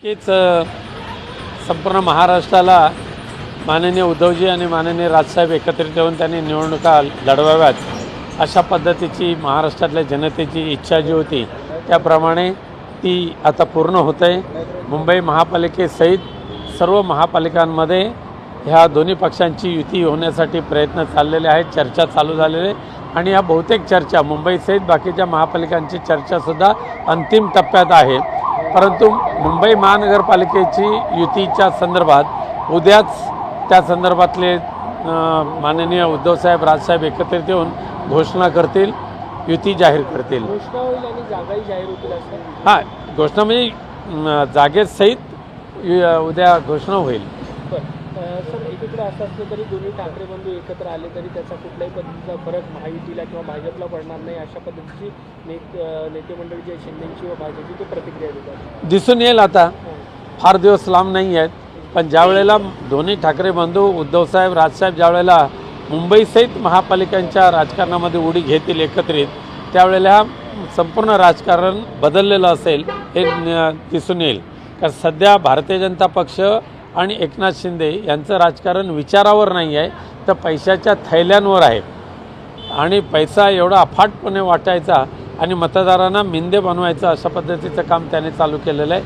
नक्कीच संपूर्ण महाराष्ट्राला माननीय उद्धवजी आणि माननीय राजसाहेब एकत्रित येऊन त्यांनी निवडणुका लढवाव्यात अशा पद्धतीची महाराष्ट्रातल्या जनतेची इच्छा जी होती त्याप्रमाणे ती आता पूर्ण होत आहे। मुंबई महापालिकेसहित सर्व महापालिकांमध्ये ह्या दोन्ही पक्षांची युती होण्यासाठी प्रयत्न चाललेले आहेत, चर्चा चालू झालेले आणि या बहुतेक चर्चा मुंबईसहित बाकीच्या महापालिकांची चर्चासुद्धा अंतिम टप्प्यात आहे। परंतु मुंबई महानगरपालिकेची युतीच्या संदर्भात उद्याच त्या संदर्भातले माननीय उद्धवसाहेब राजसाहेब एकत्रित येऊन घोषणा करतील, युती जाहीर करतील। घोषणा होईल आणि जागाही जाहीर होतील असं? हां, घोषणा म्हणजे जागेसहित उद्या घोषणा होईल। सर, एकीकडे असं असलं तरी दोन्ही ठाकरे बंधू एकत्र आले तरी त्याचा कुठल्याही पद्धतीचा फरक महायुतीला किंवा भाजपला पडणार नाही अशा पद्धतीची नेते मंडळी जी शिंदेची व भाजपची ती प्रतिक्रिया देतात दिसून येईल। आता फार दिवस लांब नाही आहेत, पण ज्यावेळेला दोन्ही ठाकरे बंधू उद्धवसाहेब राजसाहेब ज्यावेळेला मुंबईसहित महापालिकांच्या राजकारणामध्ये उडी घेतील एकत्रित, त्यावेळेला संपूर्ण राजकारण बदललेलं असेल हे दिसून येईल। कारण सध्या भारतीय जनता पक्ष आणि एकनाथ शिंदे यांचं राजकारण विचारावर नाही आहे, तर पैशाच्या थैल्यांवर आहे आणि पैसा एवढा अफाटपणे वाटायचा आणि मतदारांना मिंदे बनवायचं अशा पद्धतीचं काम त्याने चालू केलेलं आहे।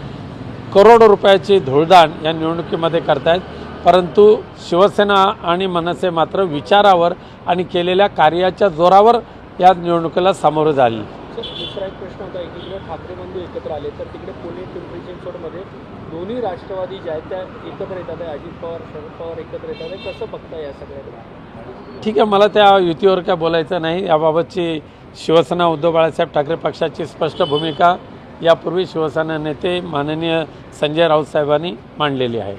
करोडो रुपयाची धुळदाण या निवडणुकीमध्ये करतायत, परंतु शिवसेना आणि मनसे मात्र विचारावर आणि केलेल्या कार्याच्या जोरावर या निवडणुकीला सामोरं झाली। दुसरा एक प्रश्न होता, एकीकडे ठाकरे बंधू एकत्र आले तर तिकडे पुणे पिंपरी चिंचवडमध्ये दोन्ही राष्ट्रवादी ज्या आहेत त्या एकत्र येतात आहे, अजित पवार शरद पवार एकत्र येतात आहे, कसं बघता या सगळ्याकडे? ठीक आहे, मला त्या युतीवर काय बोलायचं नाही। याबाबतची शिवसेना उद्धव बाळासाहेब ठाकरे पक्षाची स्पष्ट भूमिका यापूर्वी शिवसेना नेते माननीय संजय राऊत साहेबांनी मांडलेली आहे।